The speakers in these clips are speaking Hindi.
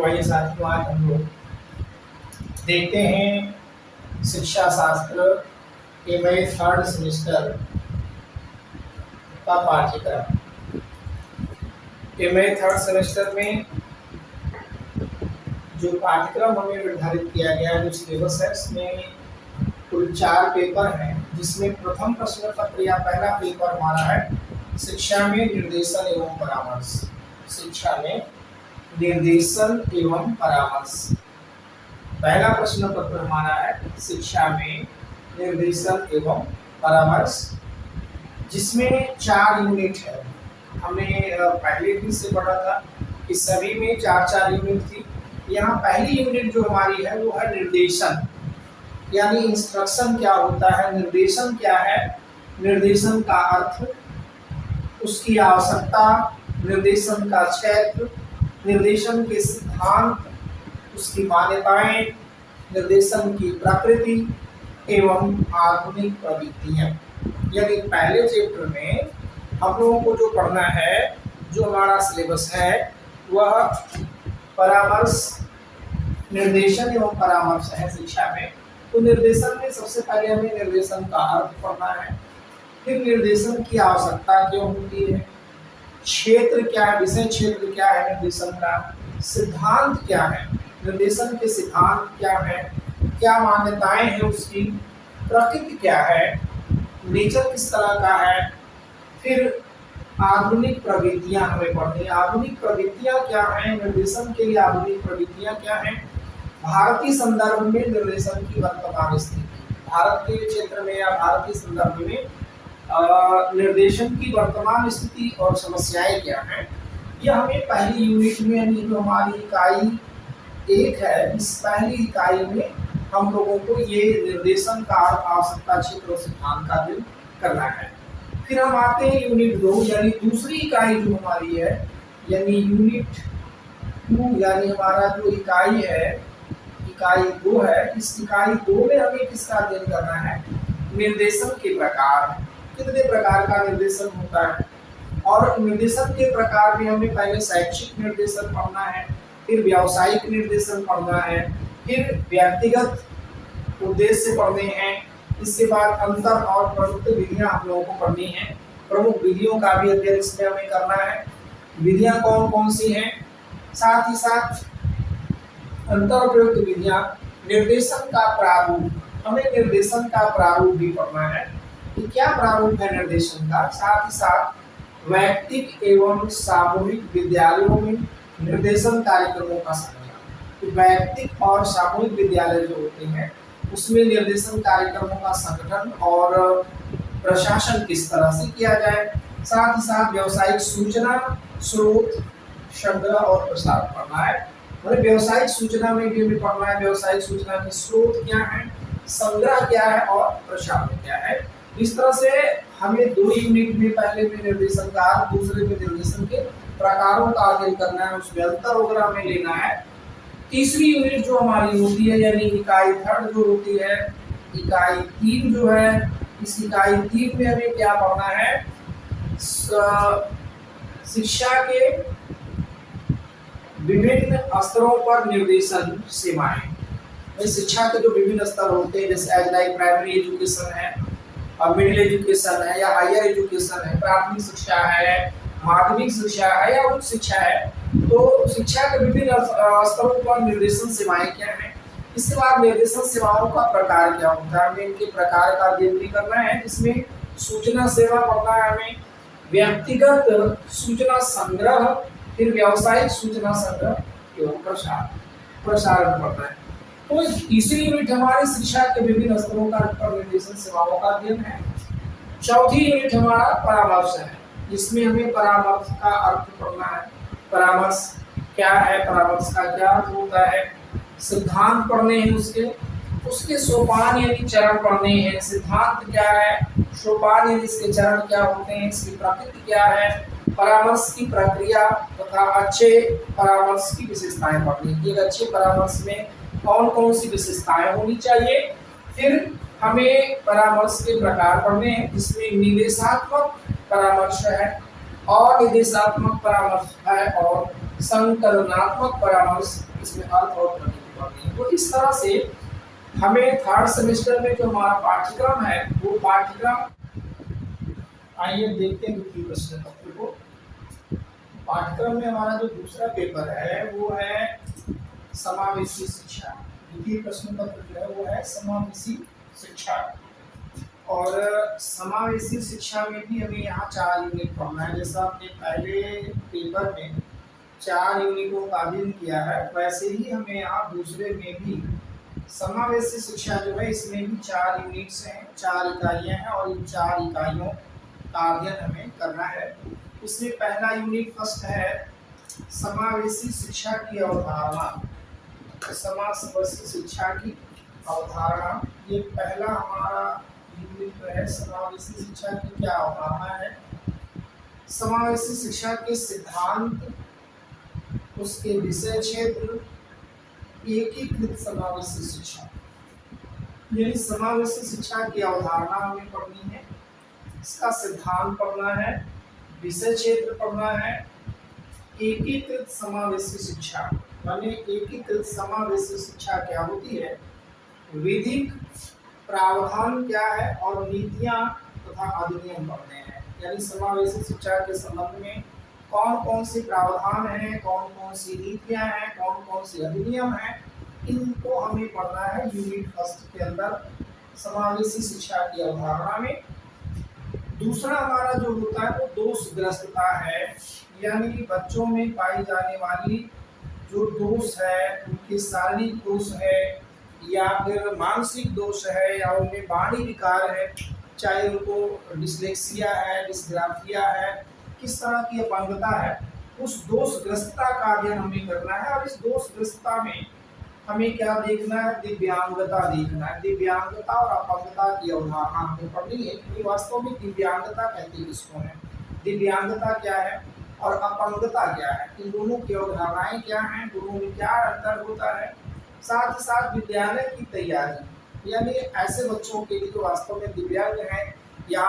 तो आइए साथियों, आज हम लोग देखते हैं शिक्षा शास्त्र एमए थर्ड सेमेस्टर का पाठ्यक्रम। एमए थर्ड सेमेस्टर में जो पाठ्यक्रम हमें निर्धारित किया गया है, जो सिलेबस है, उसमें कुल 4 पेपर हैं, जिसमें प्रथम प्रश्न पत्र या पहला पेपर हमारा है शिक्षा में निर्देशन एवं परामर्श। शिक्षा में निर्देशन एवं परामर्श पहला प्रश्न पत्र हमारा है शिक्षा में निर्देशन एवं परामर्श, जिसमें 4 यूनिट है। हमने पहले भी से पढ़ा था कि सभी में 4-4 यूनिट थी। यहाँ पहली यूनिट जो हमारी है वो है निर्देशन, यानी इंस्ट्रक्शन क्या होता है, निर्देशन क्या है, निर्देशन का अर्थ, उसकी आवश्यकता, निर्देशन का क्षेत्र, निर्देशन के सिद्धांत, उसकी मान्यताएं, निर्देशन की प्रकृति एवं आधुनिक प्रवृत्तियां। यानी पहले चैप्टर में हम लोगों को जो पढ़ना है, जो हमारा सिलेबस है, वह परामर्श, निर्देशन एवं परामर्श है शिक्षा में। तो निर्देशन में सबसे पहले हमें निर्देशन का अर्थ पढ़ना है, फिर निर्देशन की आवश्यकता क्यों होती है, क्षेत्र क्या है, विषय क्षेत्र क्या है निर्देशन का, सिद्धांत क्या है, निर्देशन के सिद्धांत क्या है, क्या मान्यताएं हैं उसकी, प्रकृति क्या है, नेचर किस तरह का है, फिर आधुनिक प्रवृत्तियां हमें पढ़नी है। आधुनिक प्रवृत्तियां क्या हैं, निर्देशन के लिए आधुनिक प्रवृत्तियां क्या हैं, भारतीय संदर्भ में निर्देशन की वर्तमान स्थिति, भारत के क्षेत्र में या भारतीय संदर्भ में निर्देशन की वर्तमान स्थिति और समस्याएं क्या हैं, यह हमें पहली यूनिट में, यानी जो हमारी इकाई 1 है, इस पहली इकाई में हम लोगों को ये निर्देशन का आवश्यकता, क्षेत्र और सिद्धांत का अध्ययन करना है। फिर हम आते हैं यूनिट 2, यानी दूसरी इकाई जो हमारी है, यानी यूनिट 2, यानी हमारा जो इकाई है, इकाई 2 है। इस इकाई 2 में हमें किसका अध्ययन करना है, निर्देशन के प्रकार, कितने प्रकार का निर्देशन होता है, और निर्देशन के प्रकार में हमें पहले शैक्षिक निर्देशन पढ़ना है, फिर व्यावसायिक निर्देशन पढ़ना है, फिर व्यक्तिगत उद्देश्य पढ़ने हैं, इसके बाद अंतर और प्रयुक्त विधियां हम लोगों को पढ़नी है। प्रमुख विधियों का भी अध्ययन इसमें हमें करना है, विधियां कौन कौन सी हैं, साथ ही साथ अंतर और प्रयुक्त विधियां, निर्देशन का प्रारूप, हमें निर्देशन का प्रारूप भी पढ़ना है कि क्या प्रारूप है निर्देशन का, साथ ही साथ वैयक्तिक एवं सामूहिक विद्यालयों में निर्देशन कार्यक्रमों का संचालन। तो वैयक्तिक और सामूहिक विद्यालय जो होते हैं उसमें निर्देशन कार्यक्रमों का संगठन और प्रशासन किस तरह से किया जाए, साथ ही साथ व्यावसायिक सूचना, स्रोत, संग्रह और प्रसार पढ़ना है। मतलब व्यावसायिक सूचना में भी हमें पढ़ना है, व्यावसायिक सूचना के स्रोत क्या है, संग्रह क्या है और प्रसार क्या है। इस तरह से हमें 2 यूनिट में, पहले में निर्देशन का, दूसरे में निर्देशन के प्रकारों का अध्ययन करना है, उसमें अंतर वगैरह हमें लेना है। तीसरी यूनिट जो हमारी होती है, यानी इकाई 3 जो होती है, इकाई 3 जो है, इस इकाई 3 में हमें क्या पढ़ना है, शिक्षा के विभिन्न स्तरों पर निर्देशन सेवाएं। शिक्षा के जो विभिन्न स्तर होते हैं, जैसे एज लाइक प्राइमरी एजुकेशन है, और मिडिल एजुकेशन है, या हायर एजुकेशन है, प्राथमिक शिक्षा है, माध्यमिक शिक्षा है, या उच्च शिक्षा है, तो शिक्षा के विभिन्न स्तरों पर निर्देशन सेवाएं क्या हैं। इसके बाद निर्देशन सेवाओं का प्रकार क्या होता है, हमें इनके प्रकार का अध्ययन भी करना है, जिसमें सूचना सेवा पढ़ना है, हमें व्यक्तिगत सूचना संग्रह, फिर व्यावसायिक सूचना संग्रह एवं प्रसारण पढ़ना है। तो तीसरी यूनिट हमारी शिक्षा के विभिन्न स्तरों पर निर्देशन सेवाओं का अध्ययन है। चौथी यूनिट हमारा परामर्श है, जिसमें हमें परामर्श का अर्थ पढ़ना है, परामर्श क्या है, परामर्श का क्या अर्थ होता है, सिद्धांत पढ़ने हैं, उसके सोपान यानी चरण पढ़ने हैं, सिद्धांत क्या है, सोपान यानी इसके चरण क्या होते हैं, इसकी प्रकृति क्या है, परामर्श की प्रक्रिया तथा अच्छे परामर्श की विशेषताएं पढ़नी है। एक अच्छे परामर्श में कौन कौन सी विशेषताएं होनी चाहिए। फिर हमें परामर्श के प्रकार पढ़ने हैं, जिसमें निदेशात्मक परामर्श है, अनिर्देशात्मक परामर्श है और संकलनात्मक परामर्श इसमें अर्थ और प्रकृति पढ़नी है। तो इस तरह से हमें थर्ड सेमेस्टर में जो हमारा पाठ्यक्रम है वो पाठ्यक्रम, आइए देखते हैं द्वितीय प्रश्न पत्र को। पाठ्यक्रम में हमारा जो दूसरा पेपर है वो है समावेशी शिक्षा। द्वितीय प्रश्न पत्र जो है वो है समावेशी शिक्षा, और समावेशी शिक्षा में भी हमें यहाँ 4 यूनिट पढ़ना है। जैसा आपने पहले पेपर में 4 यूनिटों का अध्ययन किया है, वैसे ही हमें यहाँ दूसरे में भी समावेशी शिक्षा जो है इसमें भी 4 यूनिट्स हैं, 4 इकाइयाँ हैं, और इन 4 इकाइयों का अध्ययन हमें करना है। इसमें पहला यूनिट फर्स्ट है समावेशी शिक्षा की अवधारणा। समावेशी शिक्षा की अवधारणा, ये पहला हमारा यूनिट है। समावेशी शिक्षा की क्या अवधारणा है, समावेशी शिक्षा के सिद्धांत, उसके विषय क्षेत्र, एकीकृत समावेशी शिक्षा। यानी समावेशी शिक्षा की अवधारणा हमें पढ़नी है, इसका सिद्धांत पढ़ना है, विषय क्षेत्र पढ़ना है, एकीकृत समावेशी शिक्षा। माने एकीकृत समावेशी शिक्षा क्या होती है, विधिक प्रावधान क्या है, और नीतियां तथा अधिनियम पढ़ने हैं। यानी समावेशी शिक्षा के संबंध में कौन कौन सी प्रावधान है, कौन कौन सी नीतियां हैं, कौन कौन सी अधिनियम हैं, इनको हमें पढ़ना है यूनिट फर्स्ट के अंदर समावेशी शिक्षा की अवधारणा में। दूसरा हमारा जो होता है वो दोषग्रस्तता है, यानी बच्चों में पाई जाने वाली जो दोष है, उनके शारीरिक दोष है या फिर मानसिक दोष है या उनमें वाणी विकार है, चाहे उनको डिसलेक्सिया है, डिस्ग्राफिया है, किस तरह की अपंगता है, उस दोषग्रस्तता का अध्ययन हमें करना है। और इस दोषग्रस्तता में हमें क्या देखना है, दिव्यांगता देखना है। दिव्यांगता और अपंगता की अवधारणा हमें पढ़नी है कि वास्तव में दिव्यांगता कहते किसको है, दिव्यांगता क्या है और अपंगता क्या है, इन दोनों की अवधारणाएं क्या हैं, दोनों में क्या अंतर होता है। साथ ही साथ विद्यालय की तैयारी, यानी ऐसे बच्चों के लिए जो वास्तव में दिव्यांग हैं या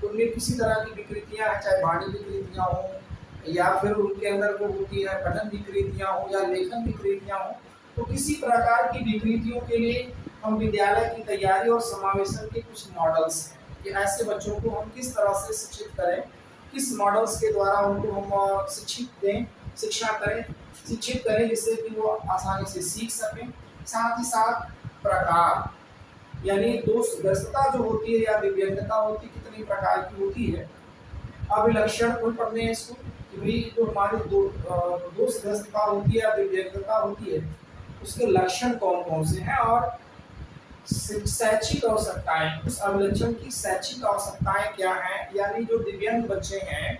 उनमें किसी तरह की विकृतियां हैं, चाहे वाणी विकृतियां हों या फिर उनके अंदर जो होती है पठन विकृतियां हों या लेखन विकृतियां हों, तो किसी प्रकार की विकृतियों के लिए हम विद्यालय की तैयारी और समावेशन के कुछ मॉडल्स हैं कि ऐसे बच्चों को हम किस तरह से शिक्षित करें, किस मॉडल्स के द्वारा उनको हम शिक्षा करें, शिक्षित करें जिससे कि वो आसानी से सीख सकें। साथ ही साथ प्रकार, यानी दोषग्रस्तता जो होती है या दिव्यांगता होती है कितनी प्रकार की होती है। अभिलक्षण को पढ़ने हैं इसको कि भाई जो हमारी दोषग्रस्तता होती है या दिव्यांगता होती है उसके लक्षण कौन कौन से हैं, और शैक्षिक आवश्यकताएं, उस अभिलक्षण की शैक्षिक आवश्यकताएं क्या हैं। यानी जो दिव्यांग बच्चे हैं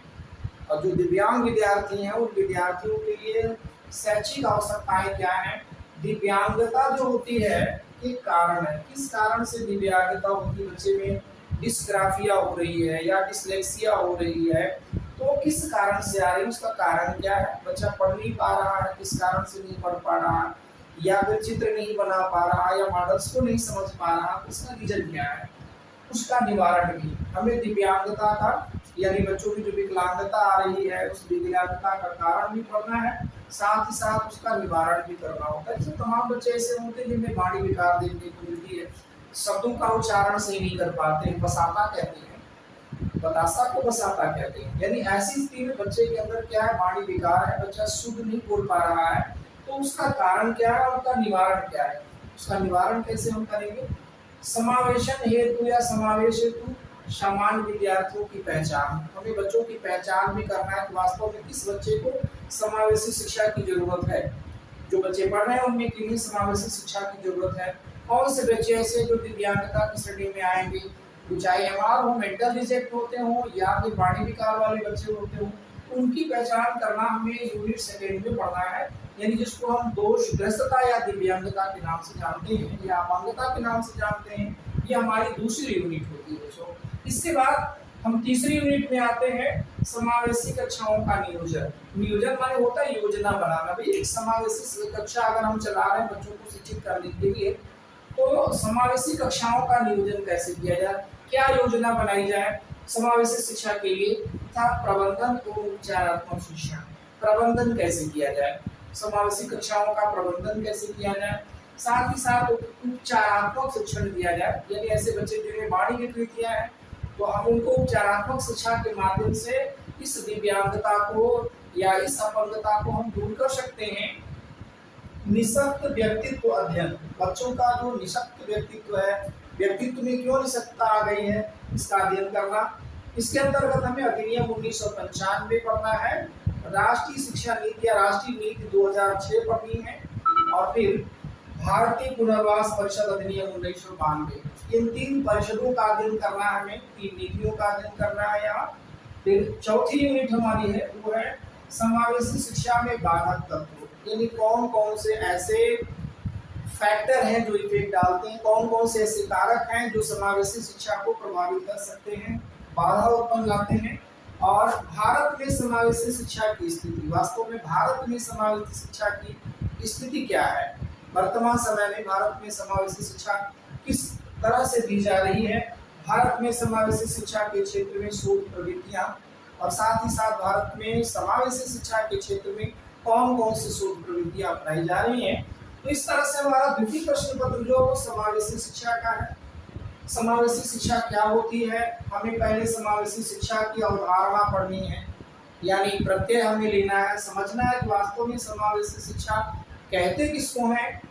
और जो दिव्यांग विद्यार्थी हैं उन विद्यार्थियों के लिए शैक्षिक आवश्यकताएं क्या हैं। दिव्यांगता जो होती है एक कारण है, किस कारण से दिव्यांगता होती है, बच्चे में डिस्ग्राफिया हो रही है या डिसलेक्सिया हो रही है, तो किस कारण से आ रही है, उसका कारण क्या है। बच्चा पढ़ नहीं पा रहा है, किस कारण से नहीं पढ़ पा रहा है, या फिर चित्र नहीं बना पा रहा या मॉडल्स को नहीं समझ पा रहा, उसका रीजन क्या है, उसका निवारण भी हमें दिव्यांगता का, यानी बच्चों की जो विकलांगता आ रही है उस विकलांगता का कारण भी पढ़ना है, साथ ही साथ उसका निवारण भी करना होता है। जैसे तमाम बच्चे ऐसे होते हैं जिनमें वाणी विकार देखने को मिलती है, शब्दों का उच्चारण सही नहीं कर पाते हैं, बसाता कहते हैं, बतासा को बसाता कहते हैं। यानी ऐसी स्थिति में बच्चे के अंदर क्या है, वाणी विकार है, बच्चा शुद्ध नहीं बोल पा रहा है, तो उसका कारण क्या है और उसका निवारण क्या है, उसका निवारण कैसे हम करेंगे। समावेशन हेतु या समावेश हेतु समान विद्यार्थियों की पहचान, हमें बच्चों की पहचान भी करना है कि वास्तव में किस बच्चे को समावेशी शिक्षा की जरूरत है। जो बच्चे पढ़ रहे हैं उनमें किन्हीं समावेशी शिक्षा की जरूरत है, कौन से बच्चे ऐसे जो दिव्यांगता की श्रेणी में आएंगे, चाहे एमआर हो, मेंटल रिजेक्ट होते हो या फिर वाणी विकार वाले बच्चे होते हो, उनकी पहचान करना हमें यूनिट सेकेंड में पढ़ना है। यानी जिसको हम दोषग्रस्तता या दिव्यांगता के नाम से जानते हैं या अपंगता के नाम से जानते हैं, ये हमारी दूसरी यूनिट होती है बच्चों। इसके बाद हम तीसरी यूनिट में आते हैं समावेशी कक्षाओं का नियोजन। नियोजन माने होता है योजना बनाना। भाई एक समावेशी कक्षा अगर हम चला रहे हैं बच्चों को शिक्षित करने के लिए, तो समावेशी कक्षाओं का नियोजन कैसे किया जाए, क्या योजना बनाई जाए समावेशी शिक्षा के लिए, तथा प्रबंधन और उपचारात्मक शिक्षा, प्रबंधन कैसे किया जाए। समावेशी कक्षाओं का प्रबंधन कैसे किया जाए, साथ ही साथ उपचारात्मक शिक्षण दिया जाए, यानी ऐसे बच्चे जिन्हें वाणी विकृतियां हैं तो हम उनको उपचारात्मक शिक्षा के माध्यम से इस दिव्यांगता को या इस अपंगता को हम दूर कर सकते हैं। निशक्त व्यक्तित्व अध्ययन, बच्चों का जो निशक्त व्यक्तित्व है, व्यक्तित्व में क्यों निशक्तता आ गई है, इसका अध्ययन करना। इसके अंतर्गत हमें अधिनियम 1995 पढ़ना है, राष्ट्रीय शिक्षा नीति या राष्ट्रीय नीति 2006 पढ़नी है, और फिर भारतीय पुनर्वास परिषद अधिनियम 1992। इन 3 परिषदों का अध्ययन करना है, हमें 3 नीतियों का अध्ययन करना है यहाँ। फिर चौथी यूनिट हमारी है वो है समावेशी शिक्षा में बाधक तत्व, यानी कौन कौन से ऐसे फैक्टर हैं जो इफेक्ट डालते हैं, कौन कौन से ऐसे कारक हैं जो समावेशी शिक्षा को प्रभावित कर सकते हैं, बाधा उत्पन्न लाते हैं। और भारत में समावेशी शिक्षा की स्थिति, वास्तव में भारत में समावेशी शिक्षा की स्थिति क्या है, वर्तमान समय में भारत में समावेशी शिक्षा किस तरह से दी जा रही है, भारत में समावेशी शिक्षा के क्षेत्र में शोध प्रवृत्तियां, और साथ ही साथ भारत में समावेशी शिक्षा के क्षेत्र में कौन कौन सी शोध प्रवृत्तियां अपनाई जा रही हैं। तो इस तरह से हमारा द्वितीय प्रश्न पत्र जो समावेशी शिक्षा का है। समावेशी शिक्षा क्या होती है, हमें पहले समावेशी शिक्षा की अवधारणा पढ़नी है, यानी प्रत्यय हमें लेना है, समझना है कि वास्तव में समावेशी शिक्षा कहते किसको हैं,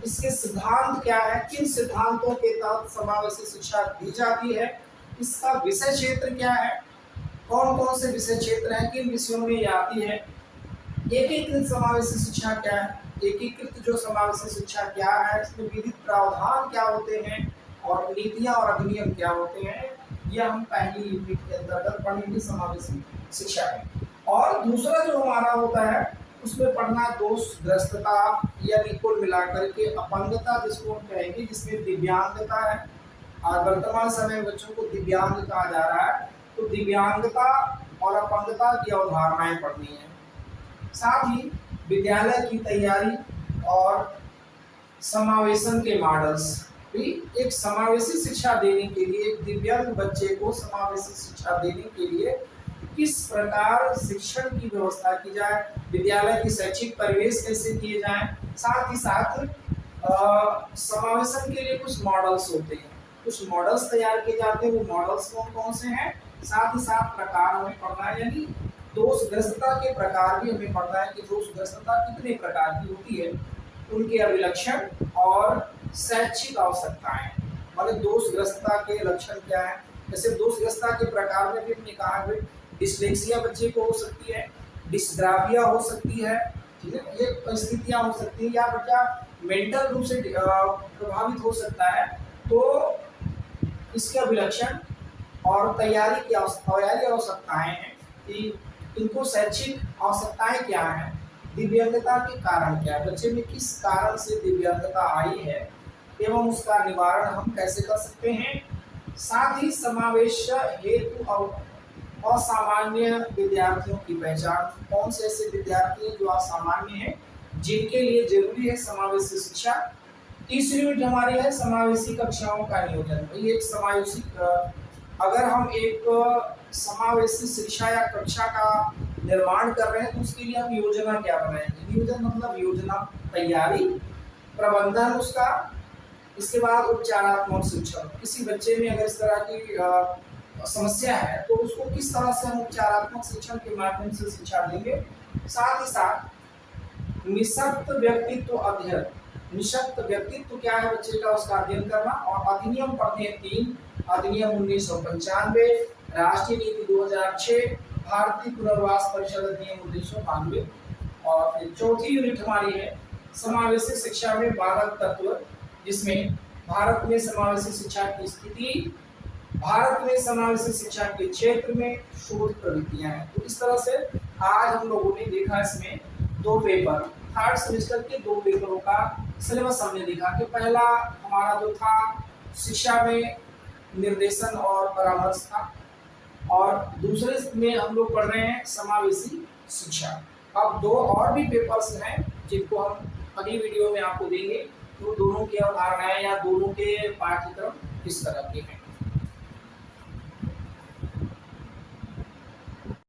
इसके सिद्धांत क्या है, किन सिद्धांतों के तहत समावेशी शिक्षा दी जाती है, इसका विषय क्षेत्र क्या है, कौन कौन से विषय क्षेत्र हैं, किन विषयों में ये आती है, एकीकृत समावेशी शिक्षा क्या है, एकीकृत जो समावेशी शिक्षा क्या है, इसमें विधिक प्रावधान क्या होते हैं, और नीतियां और अधिनियम क्या होते हैं, यह हम पहली यूनिट के अंतर्गत पढ़ेंगे समावेशी शिक्षा में। और दूसरा जो हमारा होता है उसमें पढ़ना दोषग्रस्तता, यानी कुल मिलाकर के अपंगता जिसको हम कहेंगे, जिसमें दिव्यांगता है, और वर्तमान समय में बच्चों को दिव्यांग कहा जा रहा है, तो दिव्यांगता और अपंगता की अवधारणाएं पढ़नी है। साथ ही विद्यालय की तैयारी और समावेशन के मॉडल्स, एक समावेशी शिक्षा देने के लिए, एक दिव्यांग बच्चे को समावेशी शिक्षा देने के लिए किस प्रकार शिक्षण की व्यवस्था की जाए, विद्यालय की शैक्षिक परिवेश कैसे किए जाएं, साथ ही साथ समावेशन के लिए कुछ मॉडल्स होते हैं, कुछ मॉडल्स तैयार किए जाते हैं, वो मॉडल्स कौन कौन से हैं, साथ ही साथ प्रकार हमें पढ़ना है, यानी दोषग्रस्तता के प्रकार भी हमें पढ़ना है कि दोषग्रस्तता कितने प्रकार की होती है, उनके अभिलक्षण और शैक्षिक आवश्यकताएं, मतलब दोषग्रस्तता के लक्षण क्या है। जैसे दोषग्रस्तता के प्रकार में भी हमने कहा है डिस्लेक्सिया बच्चे को हो सकती है, डिस्ग्राफिया हो सकती है, ठीक है, ये परिस्थितियां हो सकती है, या बच्चा मेंटल रूप से प्रभावित हो सकता है, तो इसके अभिलक्षण और तैयारी की आवश्यकताएं हैं कि इनको शैक्षिक आवश्यकताएं क्या हैं, दिव्यांगता के कारण क्या है, बच्चे में किस कारण से दिव्यांगता आई है एवं उसका निवारण हम कैसे कर सकते हैं। साथ ही समावेश हेतु असामान्य विद्यार्थियों की पहचान, कौन से ऐसे विद्यार्थी हैं जो असामान्य हैं, जिनके लिए जरूरी है समावेशी शिक्षा। तीसरी यूनिट हमारी है समावेशी कक्षाओं का नियोजन। भाई एक समावेशी, अगर हम एक समावेशी शिक्षा या कक्षा का निर्माण कर रहे हैं तो उसके लिए हम योजना क्या बनाएंगे, नियोजन मतलब योजना, तैयारी, प्रबंधन उसका, इसके बाद उपचारात्मक शिक्षण, किसी बच्चे में अगर इस तरह की समस्या है तो उसको किस तरह से हम उपचारात्मक शिक्षण के माध्यम से शिक्षा देंगे। साथ ही साथ निशक्त व्यक्तित्व अध्ययन, निशक्त व्यक्तित्व क्या है बच्चे का, उसका अध्ययन करना, और अधिनियम पढ़ने हैं 3, अधिनियम 1995, राष्ट्रीय नीति 2006, भारतीय पुनर्वास परिषद अधिनियम 1992, और फिर चौथी यूनिट हमारी है समावेशी शिक्षा में बाधक तत्व, जिसमें भारत में समावेशी शिक्षा की स्थिति, भारत में समावेशी शिक्षा के क्षेत्र में शोध प्रवृत्तियां हैं। तो इस तरह से आज हम लोगों ने देखा इसमें 2 पेपर, थर्ड सेमेस्टर के 2 पेपरों का सिलेबस हमने देखा कि पहला हमारा जो था शिक्षा में निर्देशन और परामर्श था, और दूसरे में हम लोग पढ़ रहे हैं समावेशी शिक्षा। अब 2 और भी पेपर्स हैं जिनको हम अगली वीडियो में आपको देंगे, तो दोनों की अवधारणाएं या दोनों के पाठ्यक्रम किस तरह के हैं।